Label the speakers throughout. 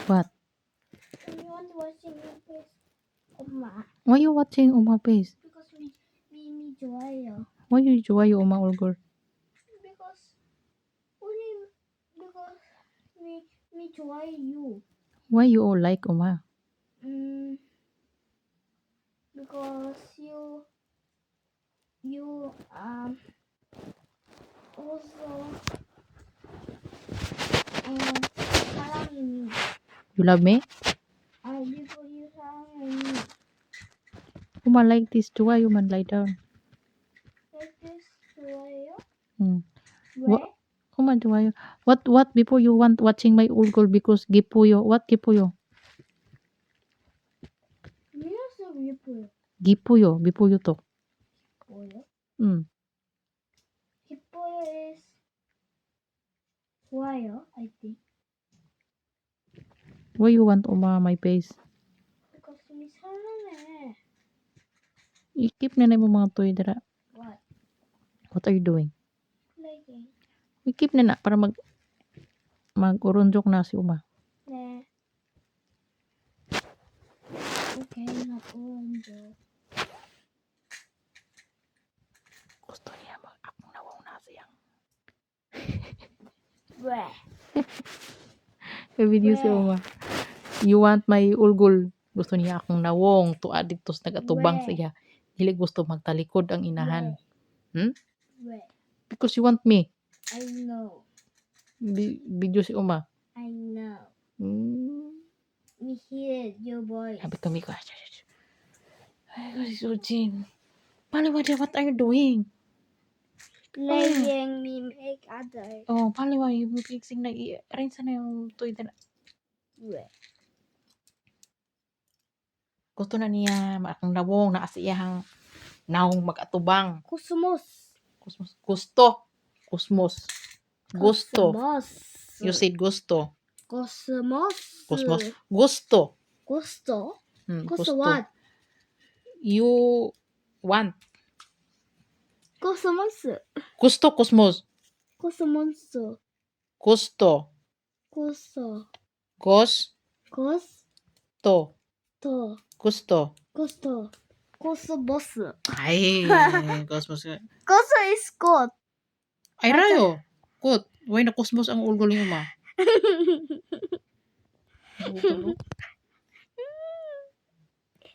Speaker 1: What?
Speaker 2: You want watching your face, Oma?
Speaker 1: Why you watching Uma face?
Speaker 2: Because me 좋아요.
Speaker 1: Why you 좋아요 Uma 얼굴?
Speaker 2: Because because me 좋아요 you.
Speaker 1: Why you all like Uma?
Speaker 2: Because you also 사랑해 me.
Speaker 1: You love me?
Speaker 2: Before you 사랑해 me.
Speaker 1: Uma like this. 좋아요 man lie down.
Speaker 2: Like this 좋아요?
Speaker 1: What?
Speaker 2: 왜?
Speaker 1: Uma 좋아요. What before you want watching my 얼굴 because 기뻐요. What 기뻐요?
Speaker 2: 미어서 예뻐요.
Speaker 1: 기뻐요. before you talk.
Speaker 2: 뭐요? 기뻐요 is 좋아요, I think.
Speaker 1: Why you want Uma my face?
Speaker 2: Because me 사랑해.
Speaker 1: I-keep na mo mga toy dira.
Speaker 2: What?
Speaker 1: What are you doing?
Speaker 2: Playing.
Speaker 1: I-keep na para mag-urunjok na si Uma.
Speaker 2: 네. Okay, nag-uunjo.
Speaker 1: Gusto niya akong nawang na siyang.
Speaker 2: 왜?
Speaker 1: May video si
Speaker 2: Weh.
Speaker 1: Uma. You want my ulgol. Gusto niya akong nawong. Tuad dito sa nagatubang
Speaker 2: Weh.
Speaker 1: siya. Dili gusto magtalikod ang inahan.
Speaker 2: 왜?
Speaker 1: Because you want me.
Speaker 2: I know.
Speaker 1: Video si Uma.
Speaker 2: I know.
Speaker 1: Hmm.
Speaker 2: We hear your voice.
Speaker 1: Sabi kami ko. Ay, Sujin. Paliwa dia, what are you doing?
Speaker 2: Playing me make other.
Speaker 1: Oh, paliwa. You fixing na. Arrange na yung toy na.
Speaker 2: 왜?
Speaker 1: Gusto na niya akong nawong na asiyahang nawong mag-atubang.
Speaker 2: 코스모스.
Speaker 1: Kusmos. Gusto. Kusmos. Gusto.
Speaker 2: 코스모스.
Speaker 1: You said gusto.
Speaker 2: 코스모스.
Speaker 1: Kusmos. Gusto.
Speaker 2: 코스토? 코스
Speaker 1: Gusto.
Speaker 2: what?
Speaker 1: You want.
Speaker 2: 코스모스.
Speaker 1: Gusto, kusmos.
Speaker 2: 코스모스.
Speaker 1: Gusto.
Speaker 2: 코스.
Speaker 1: Gusto.
Speaker 2: 코스토.
Speaker 1: Gusto.
Speaker 2: 코스토. 코스모스.
Speaker 1: Ay, kusmos.
Speaker 2: 코스 is 꽃.
Speaker 1: Ay, rayo. Good. Why na kusmos ang ulgol ni Uma?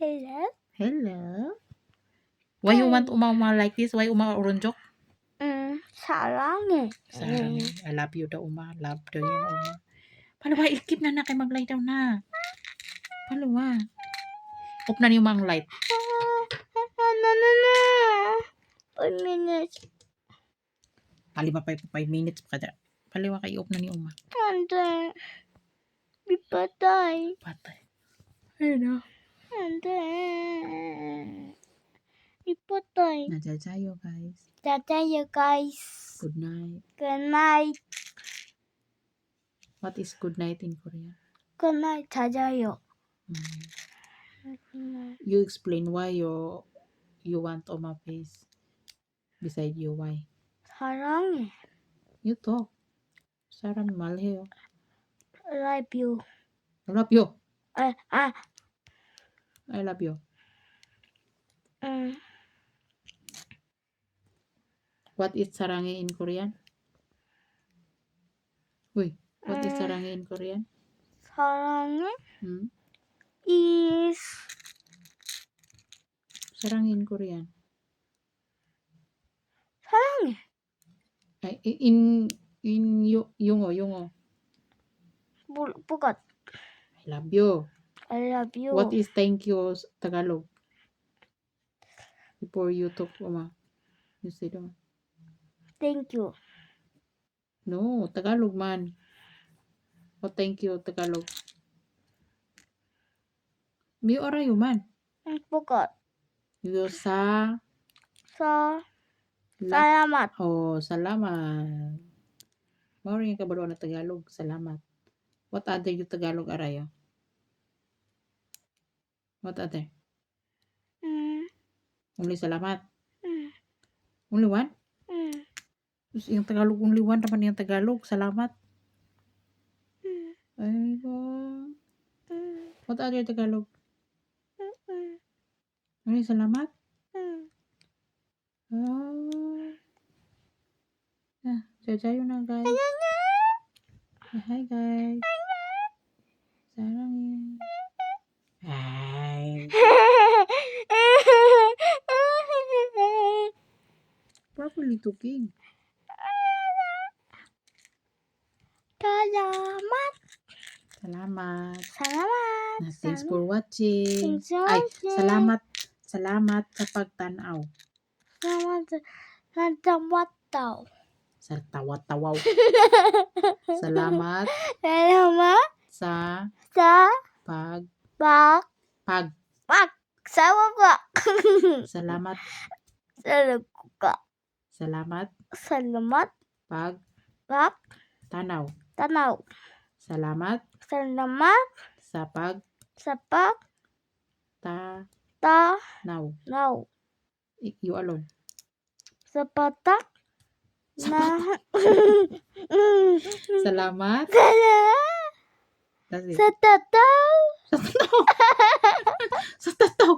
Speaker 2: Hello?
Speaker 1: Hello. Why you want Uma like this? Why Uma urunjok?
Speaker 2: 사랑해.
Speaker 1: Sarang, I love you daw Uma. Love daw yung Uma. Palawa, i-keep na kay mag-light down na. Palawa. Off na niyo mga light.
Speaker 2: No. 5 minutes.
Speaker 1: Paliwa pa 5 minutes pa kada. Paliwa kay off na ni Uma.
Speaker 2: 안 돼. 밑바닥.
Speaker 1: Patay. Ayun na.
Speaker 2: 안 돼. 밑바닥.
Speaker 1: Najajayo guys.
Speaker 2: 자자요, guys.
Speaker 1: Good night.
Speaker 2: Good night.
Speaker 1: What is good night in Korea?
Speaker 2: Good night. 자자요.
Speaker 1: You explain why you want Oma face beside you. Why?
Speaker 2: 사랑해.
Speaker 1: You talk. Sarang malheyo.
Speaker 2: Love you.
Speaker 1: I love you.
Speaker 2: 아.
Speaker 1: I love you. What is sarangi in Korean? Uy, what is sarangi in Korean?
Speaker 2: 사랑해
Speaker 1: Hmm?
Speaker 2: is
Speaker 1: Sarangi in Korean.
Speaker 2: 사랑해.
Speaker 1: Ay, in yungo.
Speaker 2: 뭐가?
Speaker 1: I love you.
Speaker 2: I love you.
Speaker 1: What is thank you Tagalog? Before you talk, Oma. You say that.
Speaker 2: Thank you.
Speaker 1: No, Tagalog man. What thank you Tagalog? Mi orayo man.
Speaker 2: 뭐가?
Speaker 1: You sa
Speaker 2: salamat.
Speaker 1: Oh, salamat. Mao rin ka balo na Tagalog. Salamat. What other you Tagalog arayo? What other? Only salamat. Only one? Yung Tagalog only one naman yung Tagalog. Salamat. Ay, What other Tagalog? Ano yung salamat? Oh. Jajayo na guys. Hi guys. Sarangin. Hi. Properly talking.
Speaker 2: Salamat.
Speaker 1: Salamat.
Speaker 2: Salamat.
Speaker 1: Thanks for watching.
Speaker 2: Thanks for
Speaker 1: Ay,
Speaker 2: watching.
Speaker 1: salamat. Salamat sa pagtanaw.
Speaker 2: Salamat sa tamataw.
Speaker 1: Sa tawa-tawaw. Salamat
Speaker 2: Salamat
Speaker 1: sa
Speaker 2: sa
Speaker 1: pag
Speaker 2: pag sa baba.
Speaker 1: salamat
Speaker 2: Sa luka.
Speaker 1: salamat
Speaker 2: Salamat
Speaker 1: pag
Speaker 2: pag
Speaker 1: tanaw.
Speaker 2: tanaw.
Speaker 1: Salamat
Speaker 2: Salamat
Speaker 1: sa pag
Speaker 2: sa pag
Speaker 1: tanaw.
Speaker 2: tanaw.
Speaker 1: You alone.
Speaker 2: Sa patak na
Speaker 1: Salamat. That's it.
Speaker 2: sa tataw.
Speaker 1: Sa tataw.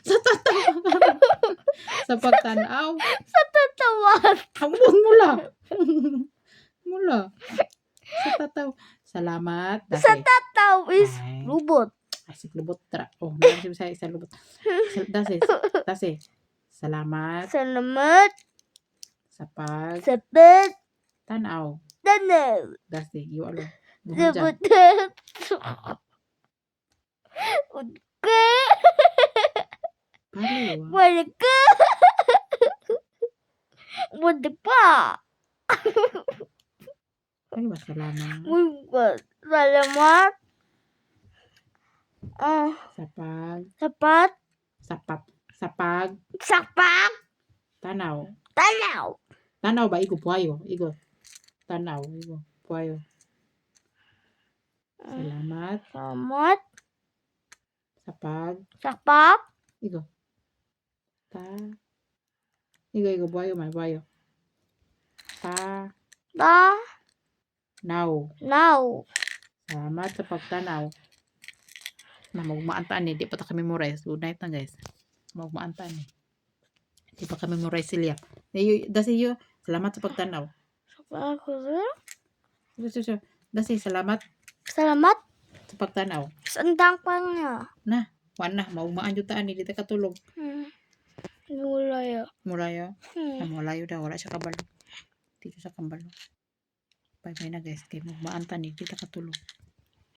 Speaker 1: Sa tataw. Sa pagtanaw.
Speaker 2: Sa tatawan.
Speaker 1: Hambon mula. Mula. Sa tataw. Salamat. That's
Speaker 2: Sa
Speaker 1: it.
Speaker 2: tataw is
Speaker 1: Ay.
Speaker 2: lubot.
Speaker 1: Ay, si lubot tra. Oh, meron siya sa lubot. That's it. That's it. Salamat
Speaker 2: Salamat
Speaker 1: sa pag
Speaker 2: sa pag
Speaker 1: tanaw.
Speaker 2: tanaw.
Speaker 1: That's it. You alone.
Speaker 2: Sa
Speaker 1: Buhon dyan.
Speaker 2: patak. Okay.
Speaker 1: Palo.
Speaker 2: Wala ka. Wala pa.
Speaker 1: Ano ba salamat?
Speaker 2: Salamat.
Speaker 1: Sa pag
Speaker 2: Sapat.
Speaker 1: sa pag
Speaker 2: Sapak.
Speaker 1: tanaw.
Speaker 2: Tanaw.
Speaker 1: Tanaw ba? Igo puayo. Igo. Tanaw. Igo. Puayo. Salamat
Speaker 2: Salamat.
Speaker 1: sa pag
Speaker 2: Sapak.
Speaker 1: igo. Igo. Puayo man. Puayo. Naw.
Speaker 2: Now.
Speaker 1: Salamat sa pagtanaw. Na magmaantaan eh. Di pa ta kami memorize. Good night na guys. Magmaantaan eh. Di pa kami memorize sila. Dasi yo. Salamat sa pagtanaw. Dasi salamat
Speaker 2: Salamat.
Speaker 1: sa pagtanaw.
Speaker 2: Sandang pa nga.
Speaker 1: Wana. Maugmaan yung taan. Hindi ta katulog.
Speaker 2: Wala ya.
Speaker 1: Murayo. Mulayo daw. Wala siya kabalo. Dito sa kambalo. Bye bye na guys. Kaya magmaantaan eh. Hindi ta katulog.